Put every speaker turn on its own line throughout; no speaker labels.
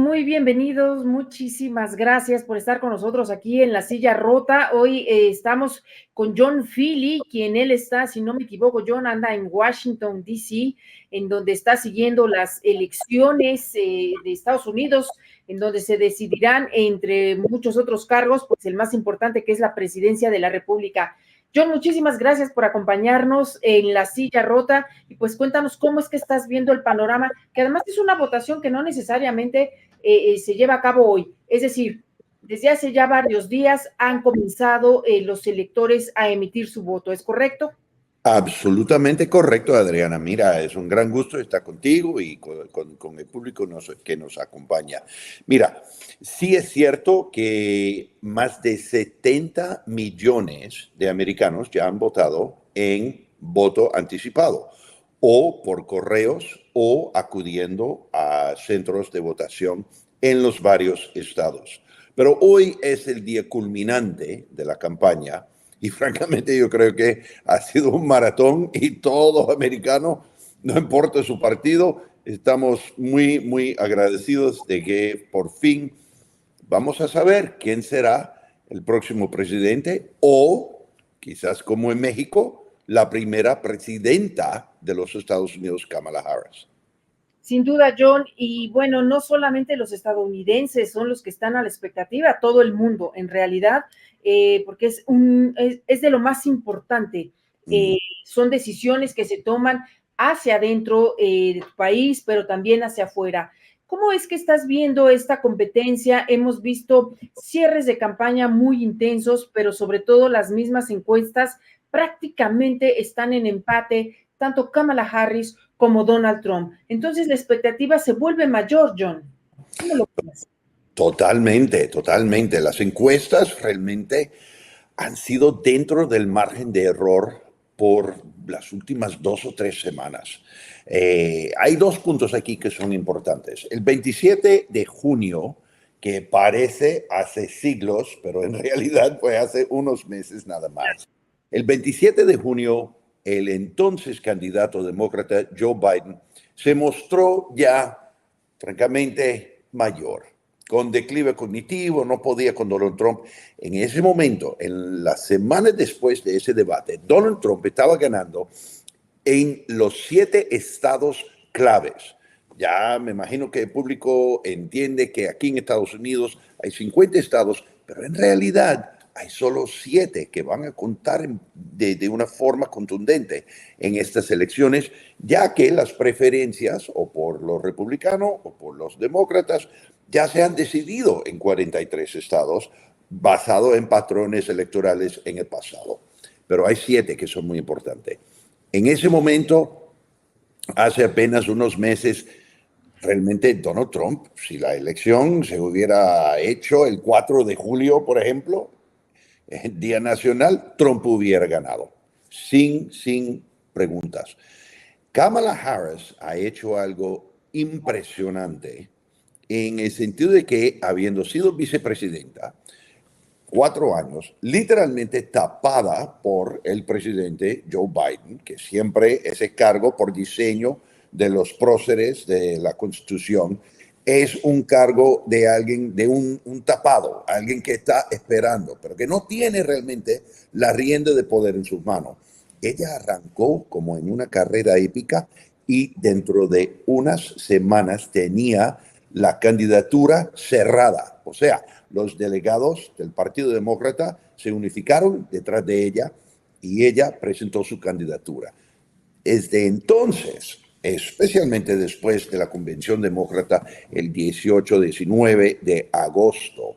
muy bienvenidos. Muchísimas gracias por estar con nosotros aquí en La Silla Rota. Hoy estamos con John Feely, quien él está, si no me equivoco, John anda en Washington, D.C., en donde está siguiendo las elecciones de Estados Unidos, en donde se decidirán entre muchos otros cargos, pues el más importante que es la presidencia de la República. John, muchísimas gracias por acompañarnos en La Silla Rota y pues cuéntanos cómo es que estás viendo el panorama, que además es una votación que no necesariamente se lleva a cabo hoy. Es decir, desde hace ya varios días han comenzado los electores a emitir su voto, ¿es correcto?
Absolutamente correcto, Adriana. Mira, es un gran gusto estar contigo y con el público que nos acompaña. Mira, sí es cierto que más de 70 millones de americanos ya han votado en voto anticipado, o por correos o acudiendo a centros de votación en los varios estados. Pero hoy es el día culminante de la campaña. Y francamente yo creo que ha sido un maratón y todos americanos, no importa su partido, estamos muy, muy agradecidos de que por fin vamos a saber quién será el próximo presidente o quizás como en México, la primera presidenta de los Estados Unidos, Kamala Harris.
Sin duda, John, y bueno, no solamente los estadounidenses son los que están a la expectativa, todo el mundo, en realidad, porque es de lo más importante. Son decisiones que se toman hacia adentro de tu país, pero también hacia afuera. ¿Cómo es que estás viendo esta competencia? Hemos visto cierres de campaña muy intensos, pero sobre todo las mismas encuestas prácticamente están en empate, tanto Kamala Harris como Donald Trump. Entonces la expectativa se vuelve mayor, John. ¿Cómo lo ves?
Totalmente, totalmente. Las encuestas realmente han sido dentro del margen de error por las últimas 2 o 3 semanas. Hay dos puntos aquí que son importantes. El 27 de junio, que parece hace siglos, pero en realidad fue hace unos meses nada más. El 27 de junio, el entonces candidato demócrata Joe Biden se mostró ya, francamente, mayor, con declive cognitivo, no podía con Donald Trump. En ese momento, en las semanas después de ese debate, Donald Trump estaba ganando en los 7 estados claves. Ya me imagino que el público entiende que aquí en Estados Unidos hay 50 estados, pero en realidad hay solo 7 que van a contar de una forma contundente en estas elecciones, ya que las preferencias o por los republicanos o por los demócratas ya se han decidido en 43 estados basado en patrones electorales en el pasado. Pero hay 7 que son muy importantes. En ese momento, hace apenas unos meses, realmente Donald Trump, si la elección se hubiera hecho el 4 de julio, por ejemplo, el Día Nacional, Trump hubiera ganado, sin preguntas. Kamala Harris ha hecho algo impresionante en el sentido de que, habiendo sido vicepresidenta, 4 años, literalmente tapada por el presidente Joe Biden, que siempre ese cargo por diseño de los próceres de la Constitución es un cargo de alguien, de un tapado, alguien que está esperando, pero que no tiene realmente la rienda de poder en sus manos. Ella arrancó como en una carrera épica y dentro de unas semanas tenía la candidatura cerrada. O sea, los delegados del Partido Demócrata se unificaron detrás de ella y ella presentó su candidatura. Desde entonces, especialmente después de la convención demócrata el 18-19 de agosto,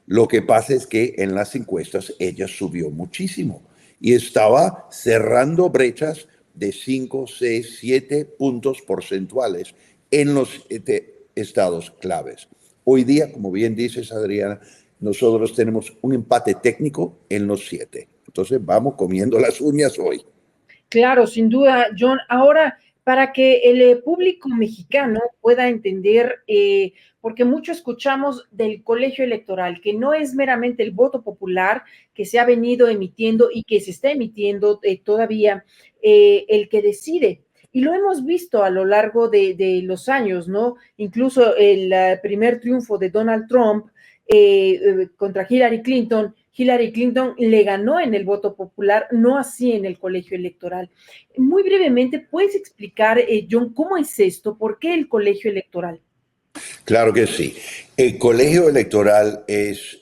lo que pasa es que en las encuestas ella subió muchísimo y estaba cerrando brechas de 5, 6, 7 puntos porcentuales en los estados claves. Hoy día, como bien dices, Adriana, nosotros tenemos un empate técnico en los 7. Entonces vamos comiendo las uñas hoy.
Claro, sin duda, John. Ahora, para que el público mexicano pueda entender, porque mucho escuchamos del colegio electoral, que no es meramente el voto popular que se ha venido emitiendo y que se está emitiendo todavía el que decide. Y lo hemos visto a lo largo de los años, ¿no? Incluso el primer triunfo de Donald Trump contra Hillary Clinton le ganó en el voto popular, no así en el colegio electoral. Muy brevemente, ¿puedes explicar, John, cómo es esto? ¿Por qué el colegio electoral?
Claro que sí. El colegio electoral es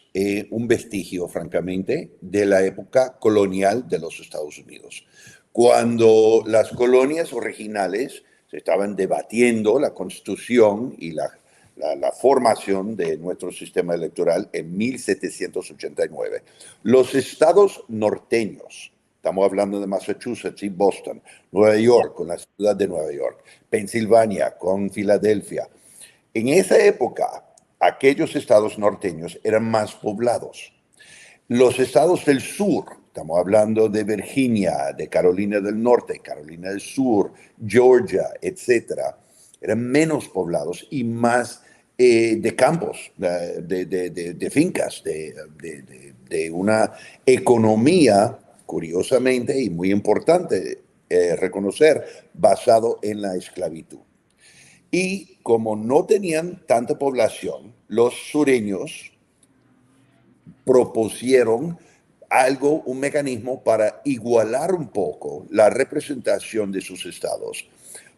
un vestigio, francamente, de la época colonial de los Estados Unidos, cuando las colonias originales se estaban debatiendo la constitución y la formación de nuestro sistema electoral en 1789. Los estados norteños, estamos hablando de Massachusetts y Boston, Nueva York con la ciudad de Nueva York, Pensilvania con Filadelfia, en esa época, aquellos estados norteños eran más poblados. Los estados del sur, estamos hablando de Virginia, de Carolina del Norte, Carolina del Sur, Georgia, etcétera, eran menos poblados y más de campos, de fincas, de una economía, curiosamente y muy importante reconocer, basado en la esclavitud. Y como no tenían tanta población, los sureños propusieron algo, un mecanismo para igualar un poco la representación de sus estados,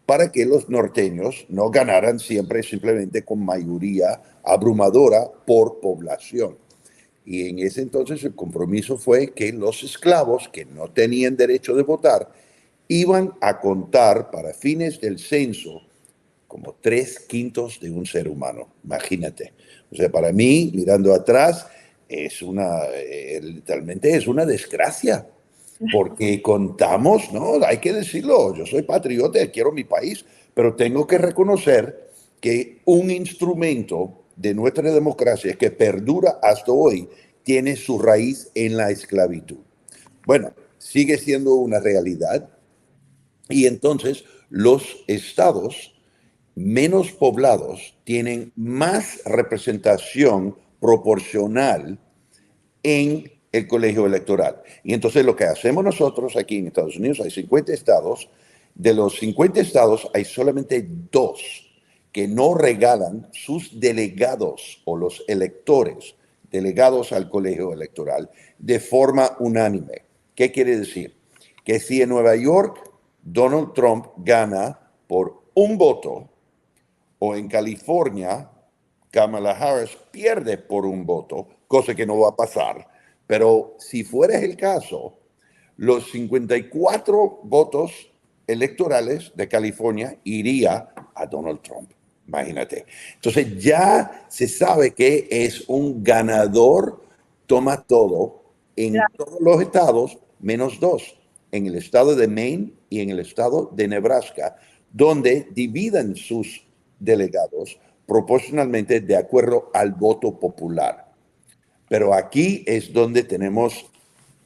para que los norteños no ganaran siempre simplemente con mayoría abrumadora por población. Y en ese entonces el compromiso fue que los esclavos que no tenían derecho de votar iban a contar para fines del censo como 3/5 de un ser humano, imagínate. O sea, para mí, mirando atrás, literalmente es una desgracia, porque contamos, ¿no? Hay que decirlo, yo soy patriota, quiero mi país, pero tengo que reconocer que un instrumento de nuestra democracia que perdura hasta hoy tiene su raíz en la esclavitud. Bueno, sigue siendo una realidad y entonces los estados menos poblados tienen más representación proporcional en el colegio electoral. Y entonces lo que hacemos nosotros aquí en Estados Unidos, hay 50 estados, de los 50 estados hay solamente 2 que no regalan sus delegados o los electores delegados al colegio electoral de forma unánime. ¿Qué quiere decir? Que si en Nueva York Donald Trump gana por un voto, o en California, Kamala Harris pierde por un voto, cosa que no va a pasar. Pero si fuera el caso, los 54 votos electorales de California iría a Donald Trump. Imagínate. Entonces ya se sabe que es un ganador, toma todo en todos los estados, menos 2, en el estado de Maine y en el estado de Nebraska, donde dividen sus delegados proporcionalmente de acuerdo al voto popular. Pero aquí es donde tenemos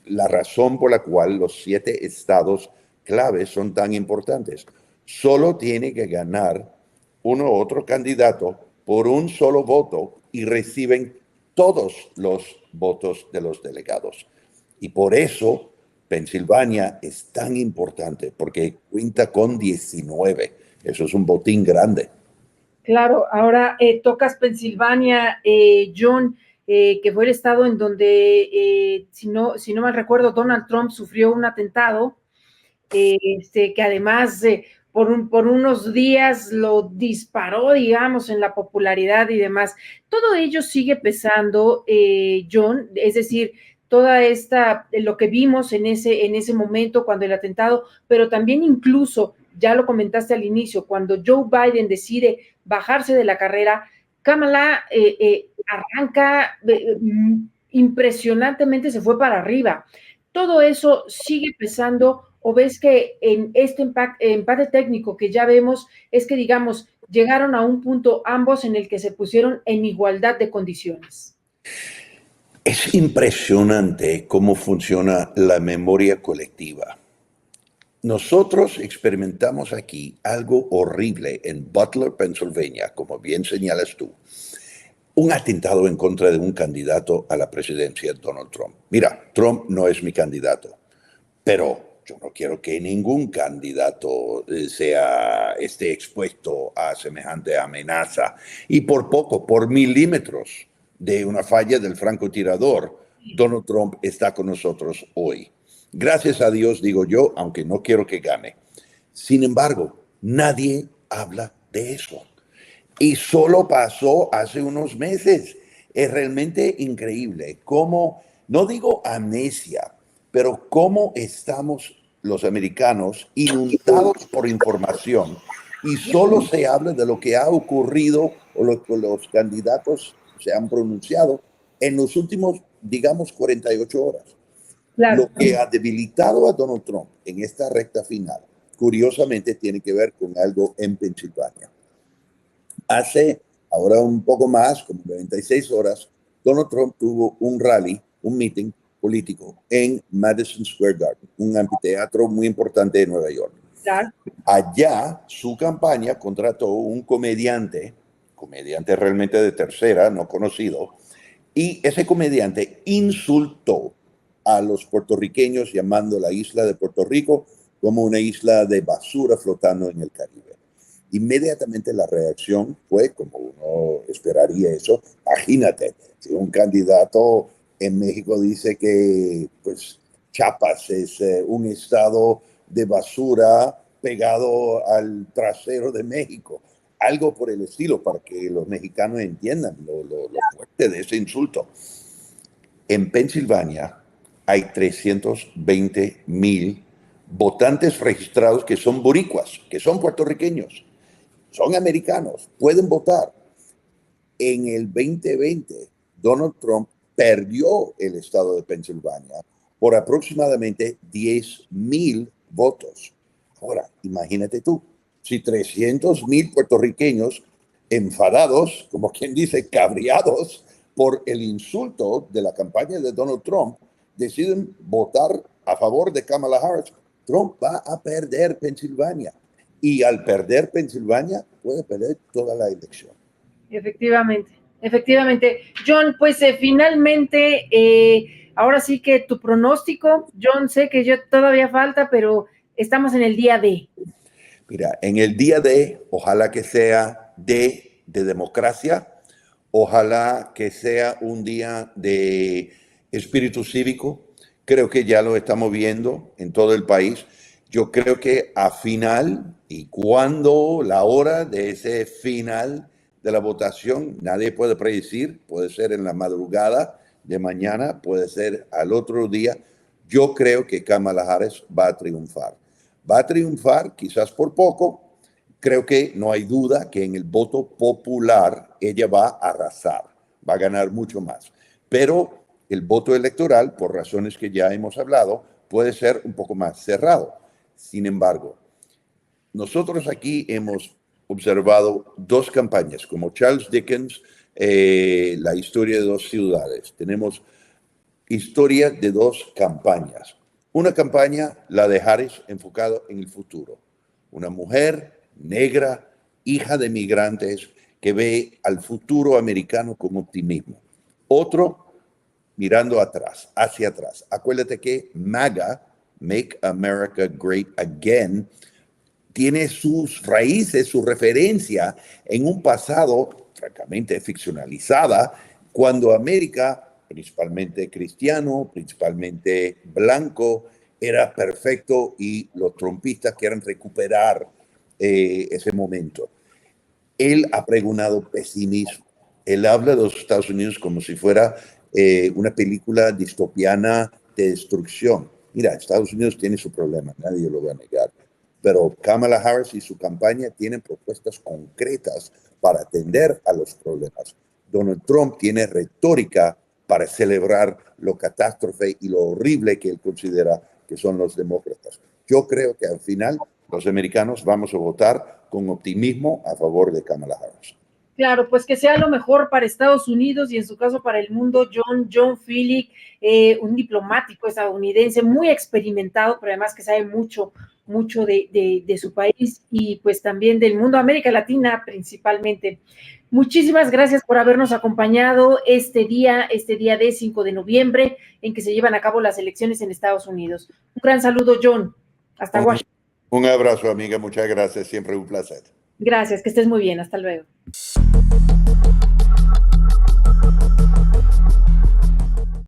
la razón por la cual los 7 estados claves son tan importantes. Solo tiene que ganar uno u otro candidato por un solo voto y reciben todos los votos de los delegados. Y por eso Pensilvania es tan importante, porque cuenta con 19. Eso es un botín grande.
Claro, ahora tocas Pensilvania, John, que fue el estado en donde, si no mal recuerdo, Donald Trump sufrió un atentado, que además por unos días lo disparó, digamos, en la popularidad y demás. Todo ello sigue pesando, John, es decir, toda esta, lo que vimos en ese momento cuando el atentado, pero también incluso, ya lo comentaste al inicio, cuando Joe Biden decide bajarse de la carrera, Kamala arranca impresionantemente, se fue para arriba. Todo eso sigue pesando, o ves que en este empate técnico que ya vemos es que, digamos, llegaron a un punto ambos en el que se pusieron en igualdad de condiciones.
Es impresionante cómo funciona la memoria colectiva. Nosotros experimentamos aquí algo horrible en Butler, Pennsylvania, como bien señalas tú, un atentado en contra de un candidato a la presidencia, Donald Trump. Mira, Trump no es mi candidato, pero yo no quiero que ningún candidato esté expuesto a semejante amenaza. Y por poco, por milímetros de una falla del francotirador, Donald Trump está con nosotros hoy. Gracias a Dios, digo yo, aunque no quiero que gane. Sin embargo, nadie habla de eso. Y solo pasó hace unos meses. Es realmente increíble cómo, no digo amnesia, pero cómo estamos los americanos inundados por información y solo se habla de lo que ha ocurrido o lo que los candidatos se han pronunciado en los últimos, digamos, 48 horas.
Claro.
Lo que ha debilitado a Donald Trump en esta recta final, curiosamente, tiene que ver con algo en Pensilvania. Hace ahora un poco más, como 96 horas, Donald Trump tuvo un rally, un meeting político en Madison Square Garden, un anfiteatro muy importante de Nueva York.
Claro.
Allá su campaña contrató un comediante realmente de tercera, no conocido, y ese comediante insultó a los puertorriqueños llamando la isla de Puerto Rico como una isla de basura flotando en el Caribe. Inmediatamente la reacción fue, como uno esperaría eso, imagínate, si un candidato en México dice que pues, Chiapas es un estado de basura pegado al trasero de México, algo por el estilo, para que los mexicanos entiendan lo fuerte de ese insulto. En Pensilvania hay 320,000 votantes registrados que son boricuas, que son puertorriqueños, son americanos, pueden votar. En el 2020, Donald Trump perdió el estado de Pensilvania por aproximadamente 10,000 votos. Ahora, imagínate tú, si 300,000 puertorriqueños enfadados, como quien dice, cabreados por el insulto de la campaña de Donald Trump, deciden votar a favor de Kamala Harris, Trump va a perder Pensilvania. Y al perder Pensilvania, puede perder toda la elección.
Efectivamente, efectivamente. John, pues finalmente, ahora sí que tu pronóstico, John, sé que yo todavía falta, pero estamos en el día D.
Mira, en el día D, ojalá que sea de democracia, ojalá que sea un día de espíritu cívico. Creo que ya lo estamos viendo en todo el país. Yo creo que a final y cuando la hora de ese final de la votación, nadie puede predecir, puede ser en la madrugada de mañana, puede ser al otro día. Yo creo que Kamala Harris va a triunfar. Va a triunfar quizás por poco. Creo que no hay duda que en el voto popular ella va a arrasar, va a ganar mucho más. Pero el voto electoral, por razones que ya hemos hablado, puede ser un poco más cerrado. Sin embargo, nosotros aquí hemos observado dos campañas, como Charles Dickens, la historia de dos ciudades. Tenemos historia de dos campañas. Una campaña, la de Harris, enfocado en el futuro. Una mujer negra, hija de migrantes, que ve al futuro americano con optimismo. Otro, mirando atrás, hacia atrás. Acuérdate que MAGA, Make America Great Again, tiene sus raíces, su referencia en un pasado francamente ficcionalizada, cuando América, principalmente cristiano, principalmente blanco, era perfecto y los trumpistas quieren recuperar ese momento. Él ha pregonado pesimismo. Él habla de los Estados Unidos como si fuera una película distopiana de destrucción. Mira, Estados Unidos tiene su problema, nadie lo va a negar. Pero Kamala Harris y su campaña tienen propuestas concretas para atender a los problemas. Donald Trump tiene retórica para celebrar lo catástrofe y lo horrible que él considera que son los demócratas. Yo creo que al final los americanos vamos a votar con optimismo a favor de Kamala Harris.
Claro, pues que sea lo mejor para Estados Unidos y en su caso para el mundo. John Phillick, un diplomático estadounidense muy experimentado, pero además que sabe mucho de su país y pues también del mundo, América Latina principalmente. Muchísimas gracias por habernos acompañado este día de 5 de noviembre, en que se llevan a cabo las elecciones en Estados Unidos. Un gran saludo, John. Hasta Washington.
Un abrazo, amiga. Muchas gracias. Siempre un placer.
Gracias, que estés muy bien. Hasta luego.